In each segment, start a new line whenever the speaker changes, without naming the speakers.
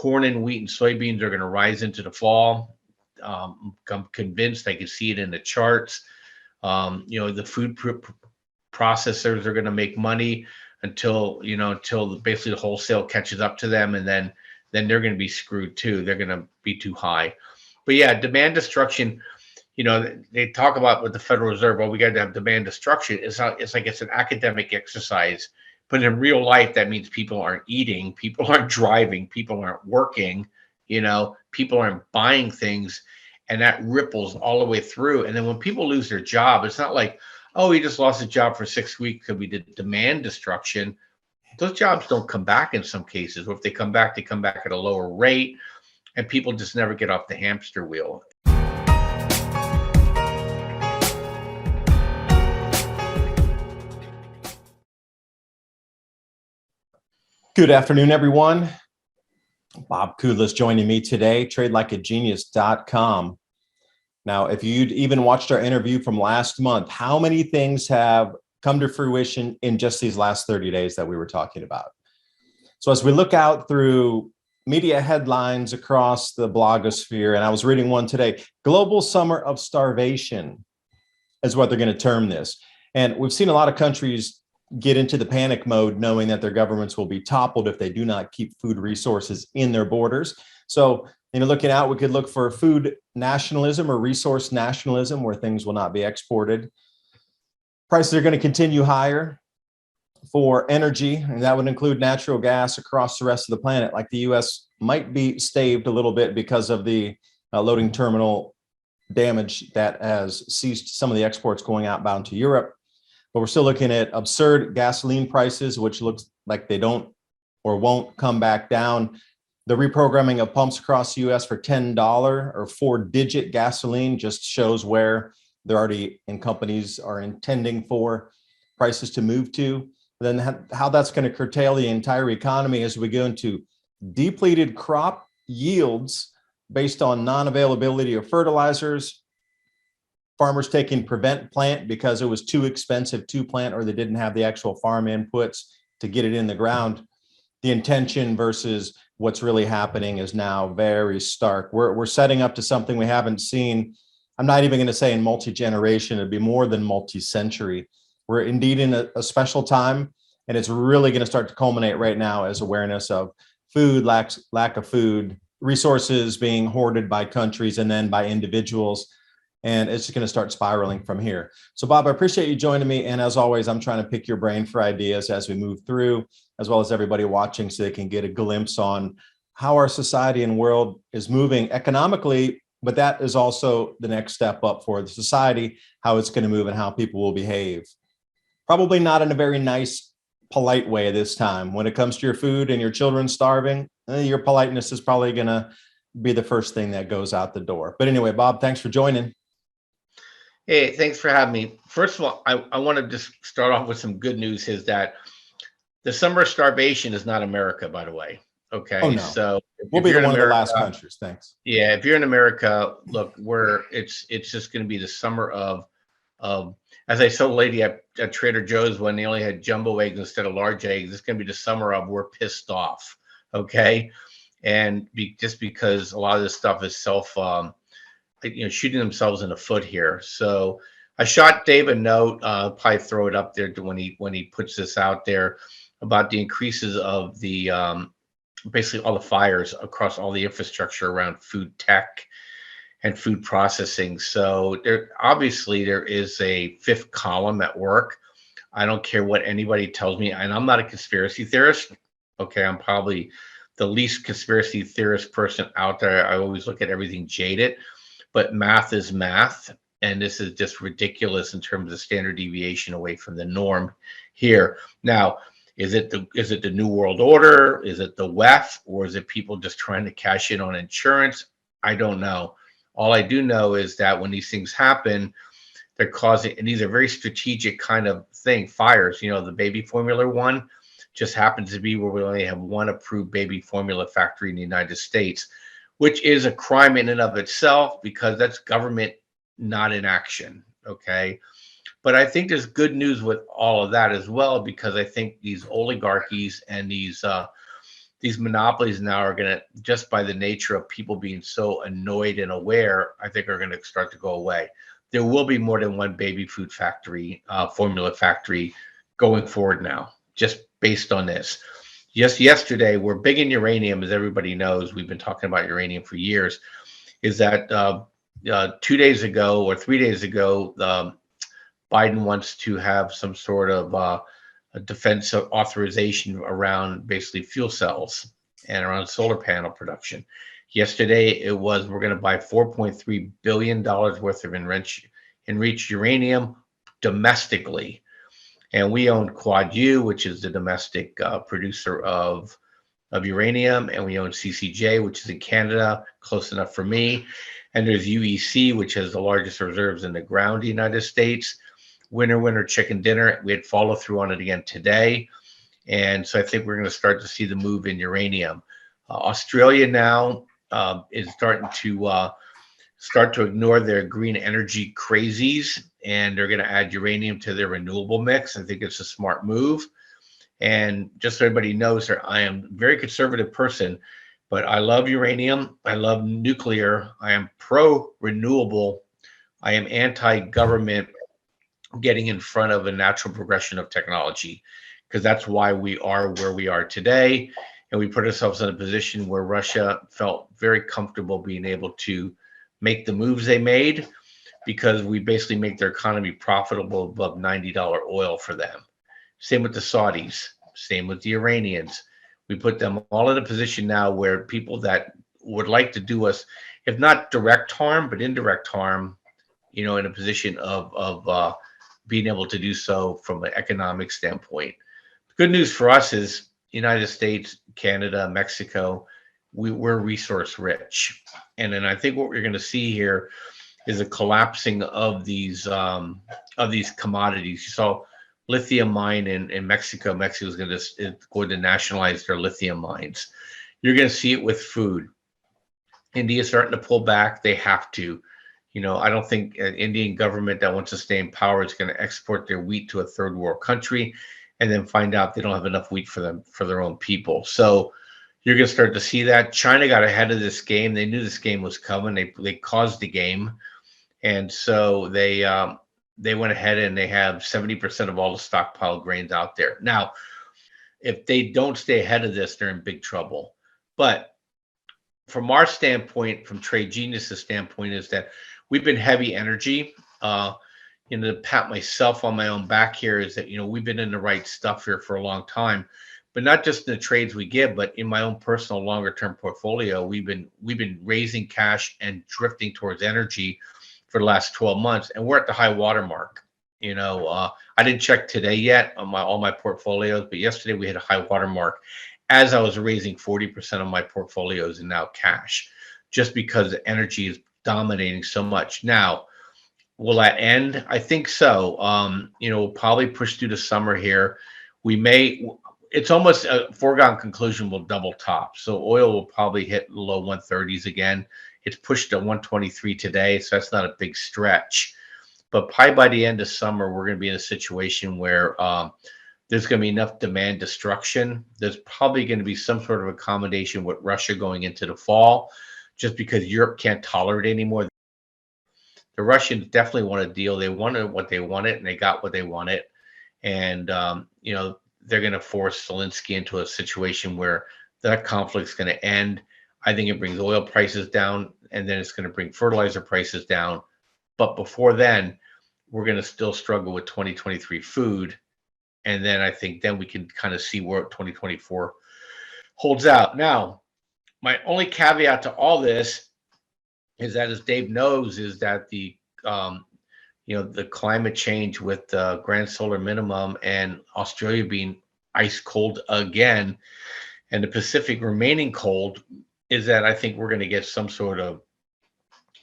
corn and wheat and soybeans are going to rise into the fall. I'm convinced. I can see it in the charts. The food processors are going to make money until basically the wholesale catches up to them, and then they're going to be screwed too. They're going to be too high. But yeah, demand destruction. They talk about with the Federal Reserve, well, we got to have demand destruction. It's like it's an academic exercise, but in real life, that means people aren't eating, people aren't driving, people aren't working, people aren't buying things, and that ripples all the way through. And then when people lose their job, it's not like, oh, he just lost a job for 6 weeks because we did demand destruction. Those jobs don't come back in some cases, or if they come back at a lower rate, and people just never get off the hamster wheel.
Good afternoon, everyone. Bob Kudla is joining me today, tradelikeagenius.com. Now, if you'd even watched our interview from last month, how many things have come to fruition in just these last 30 days that we were talking about? So as we look out through media headlines across the blogosphere, and I was reading one today, Global Summer of Starvation is what they're going to term this. And we've seen a lot of countries get into the panic mode, knowing that their governments will be toppled if they do not keep food resources in their borders. So, looking out, we could look for food nationalism or resource nationalism, where things will not be exported. Prices are going to continue higher for energy, and that would include natural gas across the rest of the planet. Like the U.S. might be staved a little bit because of the loading terminal damage that has ceased some of the exports going outbound to Europe. But we're still looking at absurd gasoline prices, which looks like they don't or won't come back down. The reprogramming of pumps across the U.S. for $10 or 4-digit gasoline just shows where they're already in companies are intending for prices to move to. Then how that's going to curtail the entire economy as we go into depleted crop yields based on non-availability of fertilizers, farmers taking prevent plant because it was too expensive to plant, or they didn't have the actual farm inputs to get it in the ground. The intention versus what's really happening is now very stark. We're setting up to something we haven't seen. I'm not even going to say in multi-generation, it'd be more than multi-century. We're indeed in a special time, and it's really going to start to culminate right now as awareness of food, lack of food, resources being hoarded by countries and then by individuals. And it's going to start spiraling from here. So, Bob, I appreciate you joining me. And as always, I'm trying to pick your brain for ideas as we move through, as well as everybody watching, so they can get a glimpse on how our society and world is moving economically. But that is also the next step up for the society, how it's going to move and how people will behave. Probably not in a very nice, polite way this time. When it comes to your food and your children starving, your politeness is probably going to be the first thing that goes out the door. But anyway, Bob, thanks for joining.
Hey, thanks for having me. First of all, I want to just start off with some good news, is that the summer of starvation is not America, by the way. Okay.
Oh, no.
So
we'll be one of the last countries. Thanks.
Yeah. If you're in America, look, it's just going to be the summer of, as I told a lady at Trader Joe's when they only had jumbo eggs instead of large eggs, it's going to be the summer of we're pissed off. Okay. And just because a lot of this stuff is shooting themselves in the foot here. So I shot Dave a note, probably throw it up there when he puts this out there, about the increases of the basically all the fires across all the infrastructure around food tech and food processing. So there is a fifth column at work. I don't care what anybody tells me, and I'm not a conspiracy theorist. Okay, I'm probably the least conspiracy theorist person out there. I always look at everything jaded. But math is math, and this is just ridiculous in terms of standard deviation away from the norm here. Now, is it the New World Order? Is it the WEF? Or is it people just trying to cash in on insurance? I don't know. All I do know is that when these things happen, they're causing, and these are very strategic kind of thing, fires. The baby formula one just happens to be where we only have one approved baby formula factory in the United States, which is a crime in and of itself, because that's government not in action. Okay. But I think there's good news with all of that as well, because I think these oligarchies and these these monopolies now are going to, just by the nature of people being so annoyed and aware, I think are going to start to go away. There will be more than one baby food factory, formula factory going forward now, just based on this. Just yesterday, we're big in uranium, as everybody knows. We've been talking about uranium for years. Is that 2 days ago or 3 days ago, Biden wants to have some sort of a defense authorization around basically fuel cells and around solar panel production. Yesterday, it was we're going to buy $4.3 billion worth of enriched uranium domestically. And we own Quad U, which is the domestic producer of uranium, and we own CCJ, which is in Canada, close enough for me. And there's UEC, which has the largest reserves in the ground in the United States. Winner, winner, chicken dinner. We had follow through on it again today. And so I think we're going to start to see the move in uranium. Australia now is starting to ignore their green energy crazies, and they're going to add uranium to their renewable mix. I think it's a smart move. And just so everybody knows, I am a very conservative person, but I love uranium. I love nuclear. I am pro-renewable. I am anti-government getting in front of a natural progression of technology, because that's why we are where we are today. And we put ourselves in a position where Russia felt very comfortable being able to make the moves they made, because we basically make their economy profitable above $90 oil for them. Same with the Saudis, same with the Iranians. We put them all in a position now where people that would like to do us, if not direct harm, but indirect harm, in a position of being able to do so from an economic standpoint. The good news for us is United States, Canada, Mexico, we're resource rich. And then I think what we're going to see here is a collapsing of these commodities. You saw lithium mine in Mexico. Mexico is going to nationalize their lithium mines. You're going to see it with food. India's starting to pull back. They have to. I don't think an Indian government that wants to stay in power is going to export their wheat to a third world country and then find out they don't have enough wheat for their own people. So you're going to start to see that. China got ahead of this game. They knew this game was coming. They caused the game. And so they went ahead and they have 70% of all the stockpiled grains out there. Now, if they don't stay ahead of this, they're in big trouble. But from our standpoint, from Trade Genius's standpoint, is that we've been heavy energy. To pat myself on my own back here is that, we've been in the right stuff here for a long time, but not just in the trades we give, but in my own personal longer term portfolio, we've been raising cash and drifting towards energy for the last 12 months. And we're at the high water mark. I didn't check today yet on all my portfolios, but yesterday we hit a high water mark as I was raising 40% of my portfolios in now cash, just because the energy is dominating so much. Now, will that end? I think so. We'll probably push through the summer here. It's almost a foregone conclusion we'll double top. So oil will probably hit the low 130s again. It's pushed to 123 today, so that's not a big stretch. But probably by the end of summer, we're going to be in a situation where there's going to be enough demand destruction. There's probably going to be some sort of accommodation with Russia going into the fall, just because Europe can't tolerate anymore. The Russians definitely want a deal. They wanted what they wanted, and they got what they wanted. And, they're going to force Zelensky into a situation where that conflict's going to end. I think it brings oil prices down, and then it's going to bring fertilizer prices down. But before then, we're going to still struggle with 2023 food. And then I think then we can kind of see where 2024 holds out. Now, my only caveat to all this is that, as Dave knows, is that the climate change with the grand solar minimum and Australia being ice cold again, and the Pacific remaining cold, is that I think we're going to get some sort of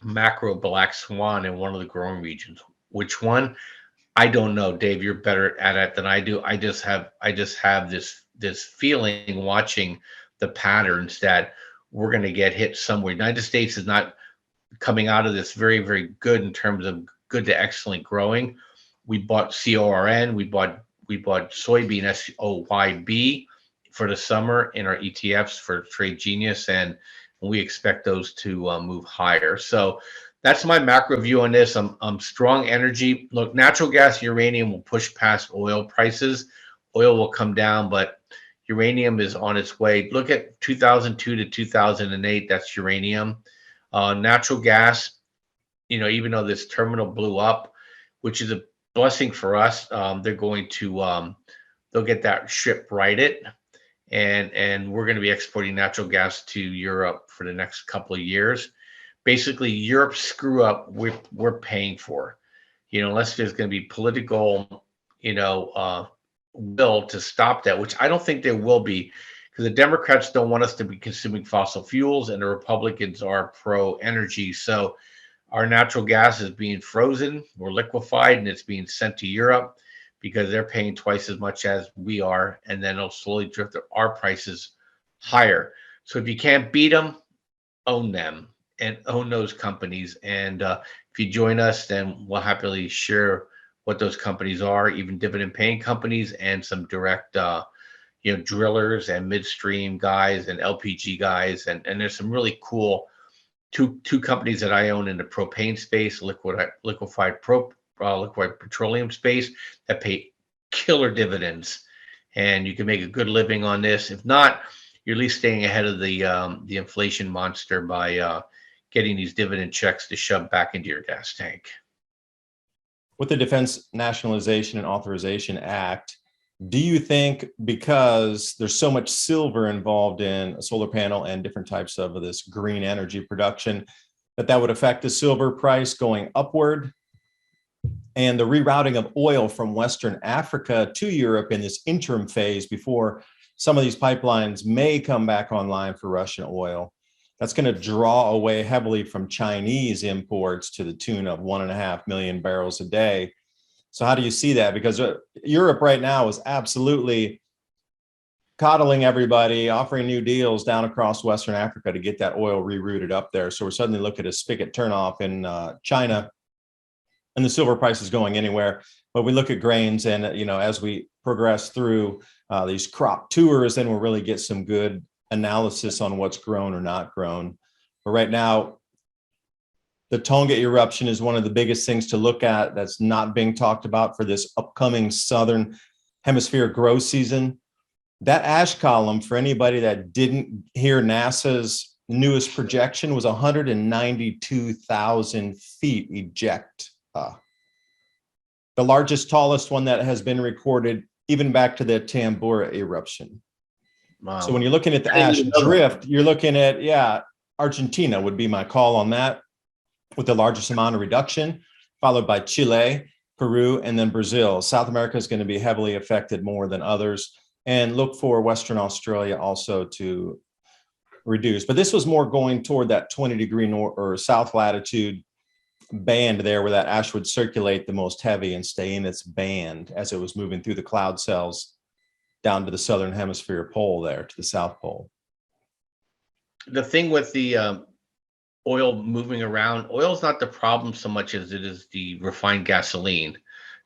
macro black swan in one of the growing regions. Which one? I don't know. Dave, you're better at it than I do. I just have this feeling watching the patterns that we're going to get hit somewhere. United States is not coming out of this very, very good in terms of good to excellent growing. We bought CORN, we bought soybean SOYB for the summer in our ETFs for Trade Genius, and we expect those to move higher. So that's my macro view on this. I'm strong energy. Look, natural gas, uranium will push past oil prices. Oil will come down, but uranium is on its way. Look at 2002 to 2008. That's uranium. Natural gas, even though this terminal blew up, which is a blessing for us, they're going to they'll get that ship righted, and we're going to be exporting natural gas to Europe for the next couple of years. Basically, Europe's screw up, we're paying for, unless there's going to be political, will to stop that, which I don't think there will be, because the Democrats don't want us to be consuming fossil fuels, and the Republicans are pro energy. So our natural gas is being frozen or liquefied, and it's being sent to Europe because they're paying twice as much as we are, and then it'll slowly drift our prices higher. So if you can't beat them, own them and own those companies. And if you join us, then we'll happily share what those companies are, even dividend paying companies and some direct, drillers and midstream guys and LPG guys. And there's some really cool two companies that I own in the propane space, liquefied petroleum space, that pay killer dividends. And you can make a good living on this. If not, you're at least staying ahead of the inflation monster by getting these dividend checks to shove back into your gas tank.
With the Defense Nationalization and Authorization Act, do you think, because there's so much silver involved in a solar panel and different types of this green energy production, that would affect the silver price going upward? And the rerouting of oil from Western Africa to Europe in this interim phase before some of these pipelines may come back online for Russian oil, that's going to draw away heavily from Chinese imports to the tune of 1.5 million barrels a day. So how do you see that? Because Europe right now is absolutely coddling everybody, offering new deals down across Western Africa to get that oil rerouted up there. So we're suddenly looking at a spigot turnoff in China, and the silver price is going anywhere. But we look at grains, and as we progress through these crop tours, then we'll really get some good analysis on what's grown or not grown. But right now, the Tonga eruption is one of the biggest things to look at that's not being talked about for this upcoming Southern Hemisphere growth season. That ash column, for anybody that didn't hear NASA's newest projection, was 192,000 feet eject. The largest, tallest one that has been recorded, even back to the Tambora eruption. Wow. So when you're looking at the ash drift, you're looking at, Argentina would be my call on that, with the largest amount of reduction, followed by Chile, Peru, and then Brazil. South America is going to be heavily affected more than others, and look for Western Australia also to reduce. But this was more going toward that 20-degree north or south latitude band there, where that ash would circulate the most heavy and stay in its band as it was moving through the cloud cells down to the Southern Hemisphere pole there, to the South Pole.
The thing with the oil moving around, oil is not the problem so much as it is the refined gasoline.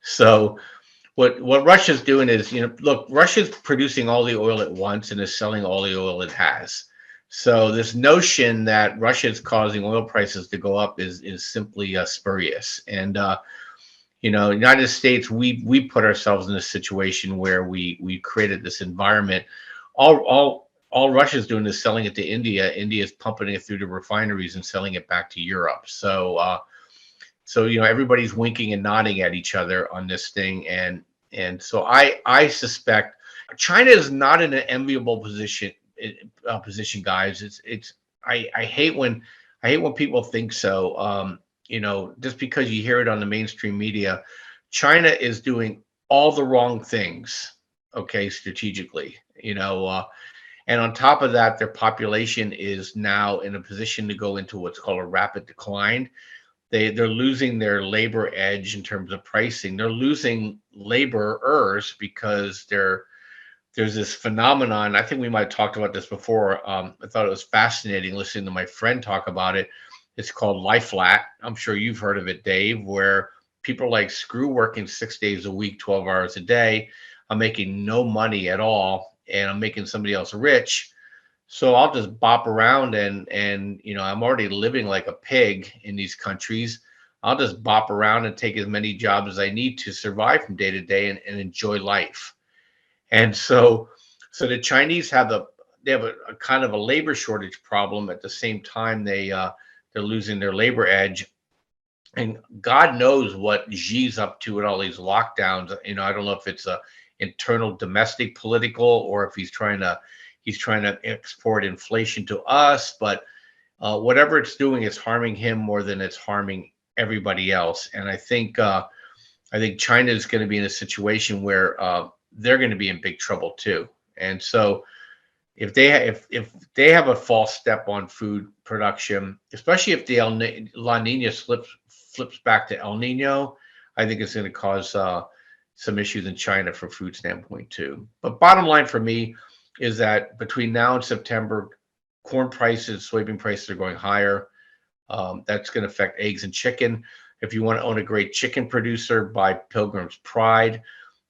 So what Russia's doing is, look, Russia's producing all the oil at once and is selling all the oil it has. So this notion that Russia is causing oil prices to go up is simply spurious. And United States, we put ourselves in a situation where we created this environment. All Russia's doing is selling it to India. India is pumping it through the refineries and selling it back to Europe. So everybody's winking and nodding at each other on this thing, and so I suspect China is not in an enviable position, guys. I hate when people think so. Just because you hear it on the mainstream media, China is doing all the wrong things, strategically, and on top of that, their population is now in a position to go into what's called a rapid decline. They're losing their labor edge in terms of pricing. They're losing laborers because there's this phenomenon. I think we might have talked about this before. I thought it was fascinating listening to my friend talk about it. It's called lie flat. I'm sure you've heard of it, Dave, where people like screw working 6 days a week, 12 hours a day, are making no money at all, and I'm making somebody else rich. So I'll just bop around and I'm already living like a pig in these countries. I'll just bop around and take as many jobs as I need to survive from day to day and enjoy life. And so the Chinese have a kind of a labor shortage problem. At the same time, they're losing their labor edge. And God knows what Xi's up to with all these lockdowns. I don't know if it's a internal domestic political or if he's trying to export inflation to us. But whatever it's doing, it's harming him more than it's harming everybody else. And I think China is going to be in a situation where they're going to be in big trouble too. And so if they have a false step on food production, especially if the La Nina flips back to El Nino, I think it's going to cause some issues in China from food standpoint too. But bottom line for me is that between now and September, corn prices, soybean prices are going higher. That's going to affect eggs and chicken. If you want to own a great chicken producer, buy Pilgrim's Pride.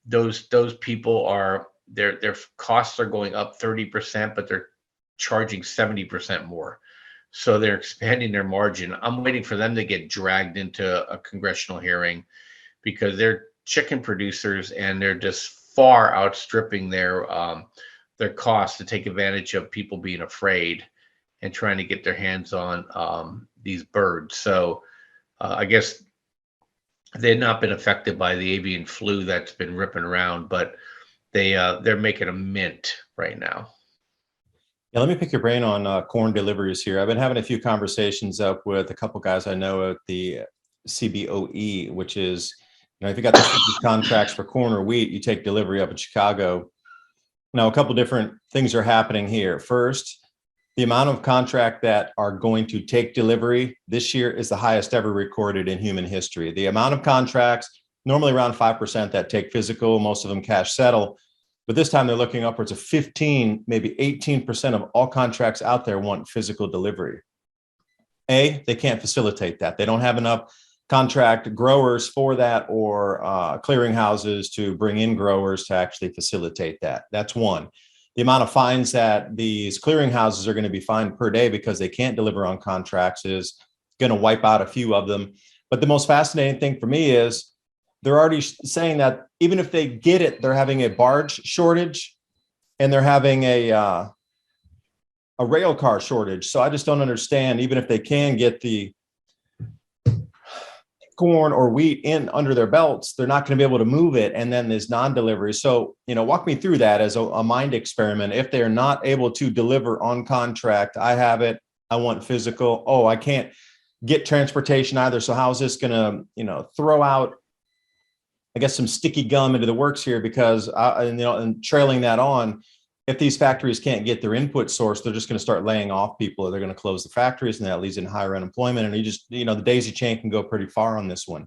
Those people are their costs are going up 30%, but they're charging 70% more. So they're expanding their margin. I'm waiting for them to get dragged into a congressional hearing because they're chicken producers and they're just far outstripping their costs to take advantage of people being afraid and trying to get their hands on these birds. So I guess they've not been affected by the avian flu that's been ripping around, but they're making a mint right now.
Yeah, let me pick your brain on corn deliveries here. I've been having a few conversations up with a couple guys I know at the CBOE, which is, if you got the contracts for corn or wheat, you take delivery up in Chicago. Now, a couple different things are happening here. First, the amount of contract that are going to take delivery this year is the highest ever recorded in human history. The amount of contracts, normally around 5% that take physical, most of them cash settle. But this time they're looking upwards of 15, maybe 18% of all contracts out there want physical delivery. They can't facilitate that. They don't have enough contract growers for that or clearinghouses to bring in growers to actually facilitate that. That's one. The amount of fines that these clearinghouses are going to be fined per day because they can't deliver on contracts is going to wipe out a few of them. But the most fascinating thing for me is they're already saying that even if they get it, they're having a barge shortage and they're having a rail car shortage. So I just don't understand, even if they can get the corn or wheat in under their belts, they're not going to be able to move it. And then there's non-delivery. So, walk me through that as a mind experiment. If they're not able to deliver on contract, I have it, I want physical. Oh, I can't get transportation either. So how is this going to, throw out, I guess, some sticky gum into the works here? Because, and trailing that on, if these factories can't get their input source, they're just going to start laying off people, or they're going to close the factories, and that leads in higher unemployment. And you just, the daisy chain can go pretty far on this one.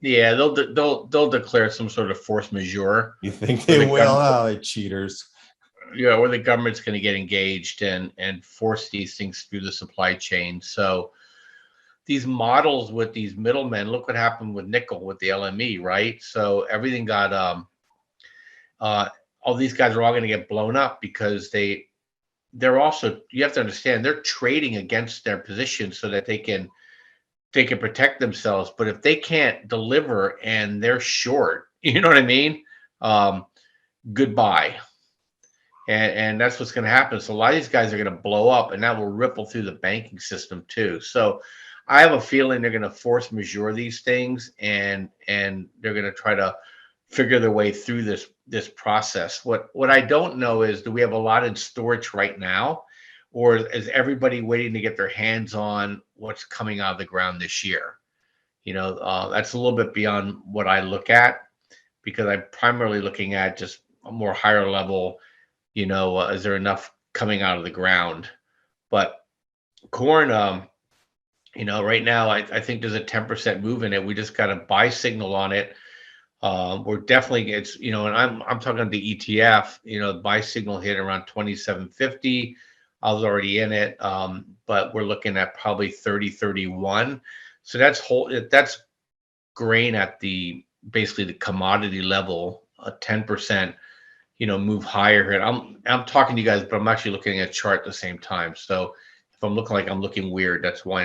Yeah, they'll declare some sort of force majeure.
You think they will? Oh, they cheaters.
Yeah, or the government's going to get engaged and force these things through the supply chain. So these models with these middlemen, look what happened with nickel with the LME, right? So everything got all these guys are all going to get blown up because they're also, you have to understand, they're trading against their position so that they can protect themselves. But if they can't deliver and they're short, you know what I mean? Goodbye. And that's what's going to happen. So a lot of these guys are going to blow up, and that will ripple through the banking system too. So I have a feeling they're going to force majeure these things, and they're going to try to figure their way through this process. What I don't know is, do we have a lot in storage right now, or is everybody waiting to get their hands on what's coming out of the ground this year? That's a little bit beyond what I look at, because I'm primarily looking at just a more higher level. Is there enough coming out of the ground? But corn, right now, I think there's a 10% move in it. We just got a buy signal on it. We're definitely, and I'm talking the ETF, buy signal hit around 27.50. I was already in it. But we're looking at probably 30.31. So that's grain at basically the commodity level, a 10%, move higher. And I'm talking to you guys, but I'm actually looking at a chart at the same time. So if I'm looking like I'm looking weird, that's what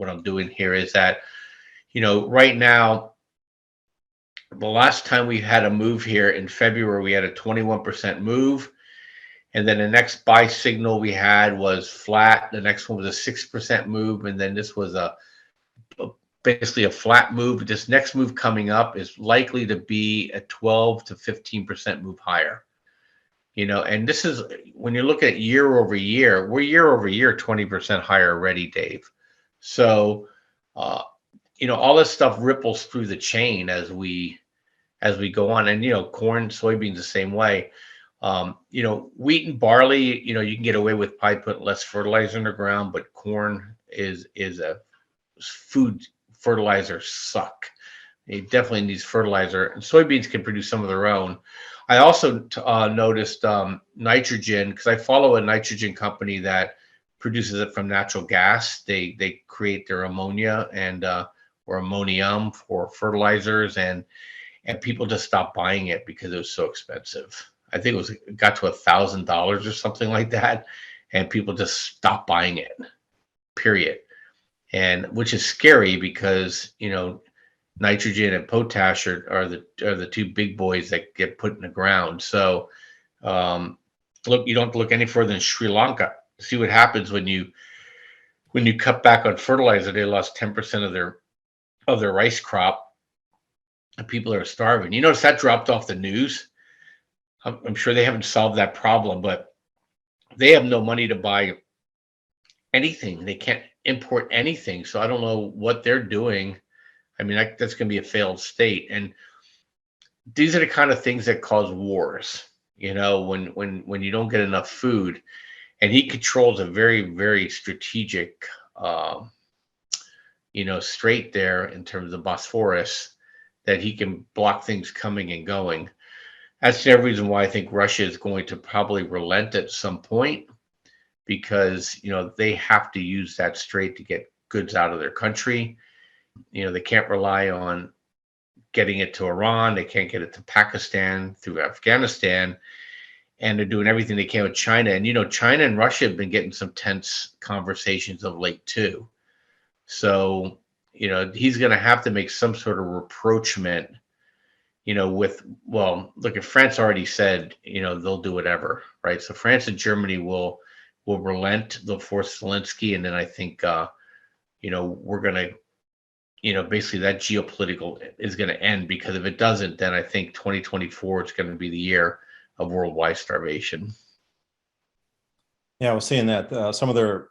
I'm doing here. Is that right now, the last time we had a move here in February, we had a 21% move. And then the next buy signal we had was flat. The next one was a 6% move. And then this was basically a flat move. This next move coming up is likely to be a 12 to 15% move higher. And this is when you look at year over year, we're year over year 20% higher already, Dave. So, all this stuff ripples through the chain as we go on. And, corn, soybeans the same way. Wheat and barley, you can get away with probably putting less fertilizer in the ground, but corn is a food fertilizer suck. It definitely needs fertilizer, and soybeans can produce some of their own. I also noticed nitrogen, because I follow a nitrogen company that produces it from natural gas. They create their ammonia and or ammonium for fertilizers, and people just stopped buying it because it was so expensive. I think it got to $1,000 or something like that, and people just stopped buying it. Period. And which is scary because nitrogen and potash are the two big boys that get put in the ground. So look, you don't have to look any further than Sri Lanka. See what happens when you cut back on fertilizer. They lost 10% of their rice crop, and people are starving. You notice that dropped off the news. I'm sure they haven't solved that problem, but they have no money to buy anything. They can't import anything. So I don't know what they're doing. I mean, that's going to be a failed state. And these are the kind of things that cause wars, when you don't get enough food. And he controls a very, very strategic, strait there in terms of Bosphorus, that he can block things coming and going. That's the reason why I think Russia is going to probably relent at some point, because they have to use that strait to get goods out of their country. They can't rely on getting it to Iran. They can't get it to Pakistan through Afghanistan, and they're doing everything they can with China. And China and Russia have been getting some tense conversations of late too. So he's going to have to make some sort of rapprochement. Look, if France already said, they'll do whatever, right? So France and Germany will relent. They'll force Zelensky, and then I think, we're going to, basically that geopolitical is going to end, because if it doesn't, then I think 2024 is going to be the year of worldwide starvation.
Yeah, I was seeing that some of their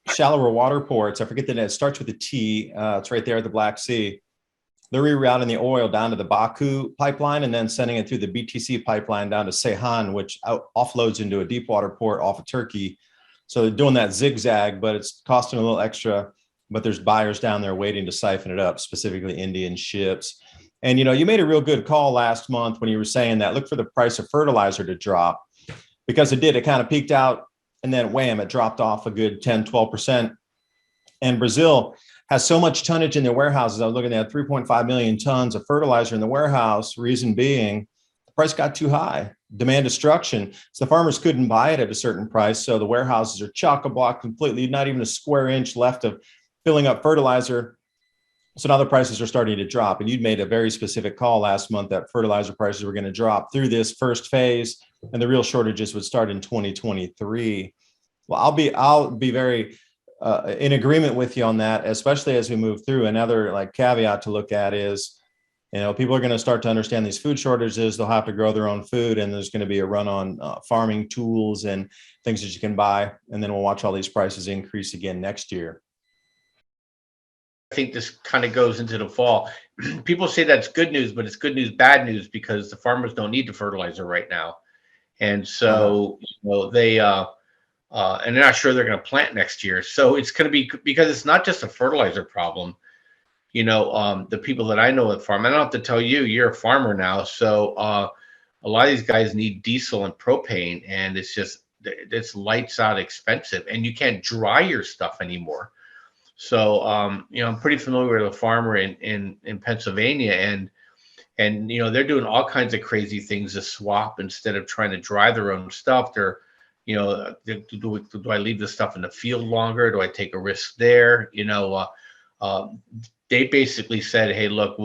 shallower water ports, I forget that it starts with a T. It's right there at the Black Sea. They're rerouting the oil down to the Baku pipeline and then sending it through the BTC pipeline down to Ceyhan, which offloads into a deep water port off of Turkey. So they're doing that zigzag, but it's costing a little extra. But there's buyers down there waiting to siphon it up, specifically Indian ships. And, you made a real good call last month when you were saying that look for the price of fertilizer to drop, because it did. It kind of peaked out, and then wham, it dropped off a good 10, 12%. And Brazil has so much tonnage in their warehouses. I was looking at 3.5 million tons of fertilizer in the warehouse. Reason being, the price got too high. Demand destruction. So the farmers couldn't buy it at a certain price. So the warehouses are chock-a-block completely, not even a square inch left of filling up fertilizer. So now the prices are starting to drop. And you'd made a very specific call last month that fertilizer prices were going to drop through this first phase, and the real shortages would start in 2023. Well, I'll be very in agreement with you on that, especially as we move through. Another caveat to look at is, people are going to start to understand these food shortages. They'll have to grow their own food, and there's going to be a run on farming tools and things that you can buy. And then we'll watch all these prices increase again next year.
I think this kind of goes into the fall. People say that's good news, but it's good news, bad news, because the farmers don't need the fertilizer right now. And so, they and they're not sure they're going to plant next year. So it's going to be, because it's not just a fertilizer problem. The people that I know that farm, I don't have to tell you, you're a farmer now. So a lot of these guys need diesel and propane, and it's lights out expensive, and you can't dry your stuff anymore. So, I'm pretty familiar with a farmer in Pennsylvania, and And they're doing all kinds of crazy things to swap instead of trying to dry their own stuff. They're do I leave the stuff in the field longer? Do I take a risk there? They basically said, hey, look,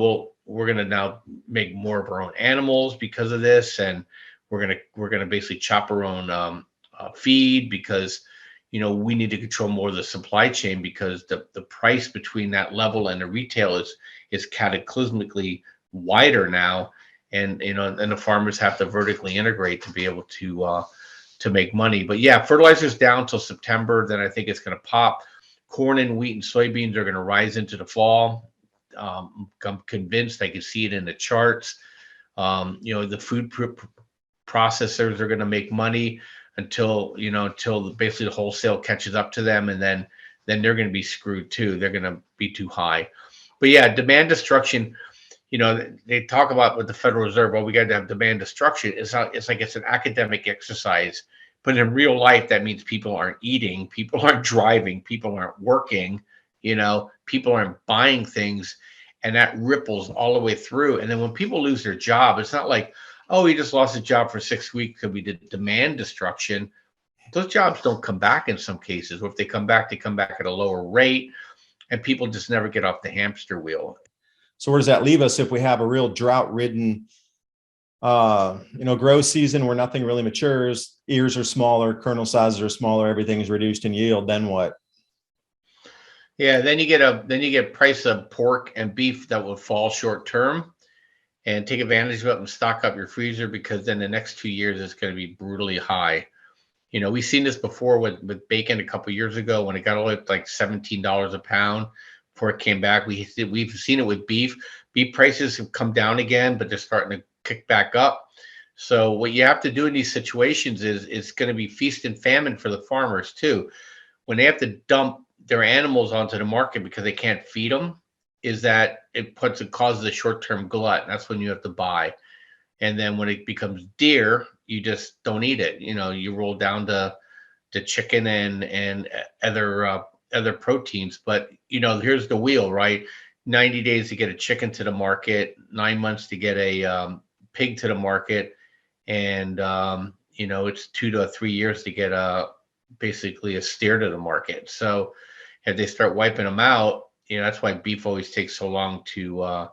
we're going to now make more of our own animals because of this, and we're going to basically chop our own feed, because we need to control more of the supply chain, because the price between that level and the retail is cataclysmically wider now, and and the farmers have to vertically integrate to be able to make money. But yeah, fertilizer's down till September. Then I think it's going to pop. Corn and wheat and soybeans are going to rise into the fall. I'm convinced. I can see it in the charts. The food processors are going to make money until basically the wholesale catches up to them, and then they're going to be screwed too. They're going to be too high. But yeah, demand destruction. They talk about with the Federal Reserve, well, we got to have demand destruction. It's like it's an academic exercise, but in real life, that means people aren't eating, people aren't driving, people aren't working, people aren't buying things, and that ripples all the way through. And then when people lose their job, it's not like, oh, he just lost his job for 6 weeks because we did demand destruction. Those jobs don't come back in some cases, or if they come back at a lower rate, and people just never get off the hamster wheel.
So where does that leave us if we have a real drought-ridden, grow season where nothing really matures, ears are smaller, kernel sizes are smaller, everything is reduced in yield? Then what?
Yeah, then you get price of pork and beef that will fall short term, and take advantage of it and stock up your freezer, because then the next 2 years it's going to be brutally high. We've seen this before with bacon a couple of years ago when it got all up like $17 a pound. Before it came back, we've seen it with beef. Beef prices have come down again, but they're starting to kick back up. So what you have to do in these situations is it's going to be feast and famine for the farmers too. When they have to dump their animals onto the market because they can't feed them, is that it causes a short-term glut. That's when you have to buy. And then when it becomes dear, you just don't eat it. You roll down to chicken and other proteins. But here's the wheel, right? 90 days to get a chicken to the market, 9 months to get a pig to the market, and it's 2 to 3 years to get basically a steer to the market. So if they start wiping them out, that's why beef always takes so long to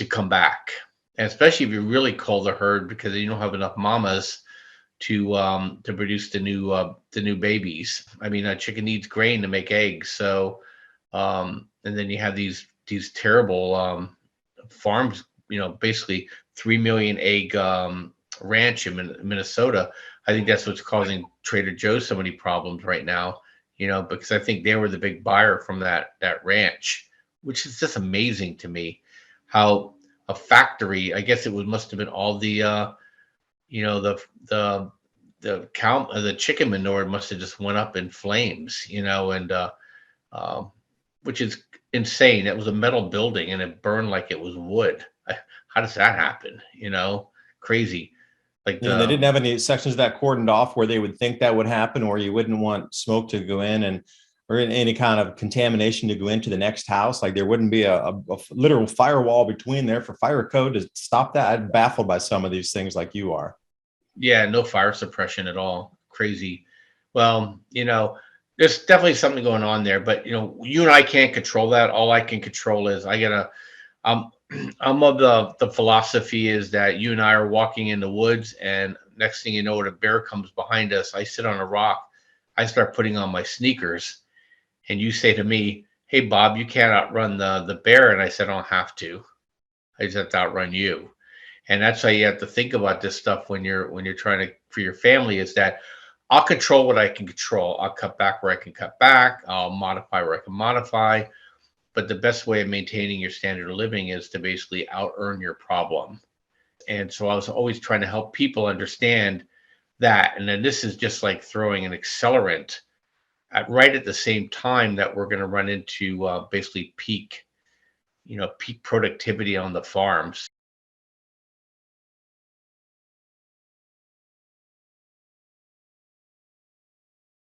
come back, and especially if you really cull the herd, because you don't have enough mamas to produce the new babies. I mean, a chicken needs grain to make eggs. So, and then you have these terrible farms. Basically 3 million egg ranch in Minnesota. I think that's what's causing Trader Joe's so many problems right now. Because I think they were the big buyer from that ranch, which is just amazing to me. How a factory, I guess must have been all the the chicken manure must have just went up in flames, which is insane. It was a metal building and it burned like it was wood. How does that happen? Crazy. Like
they didn't have any sections of that cordoned off where they would think that would happen, or you wouldn't want smoke to go in or any kind of contamination to go into the next house. Like there wouldn't be a literal firewall between there for fire code to stop that. I'm baffled by some of these things like you are.
Yeah, no fire suppression at all. Crazy. Well, there's definitely something going on there, but you and I can't control that. All I can control is I'm of the philosophy is that you and I are walking in the woods, and next thing you know, when a bear comes behind us, I sit on a rock, I start putting on my sneakers, and you say to me, "Hey Bob, you can't outrun the bear," and I said, "I don't have to. I just have to outrun you." And that's how you have to think about this stuff when you're trying to, for your family, is that I'll control what I can control. I'll cut back where I can cut back. I'll modify where I can modify. But the best way of maintaining your standard of living is to basically out-earn your problem. And so I was always trying to help people understand that. And then this is just like throwing an accelerant right at the same time that we're going to run into basically peak productivity on the farms.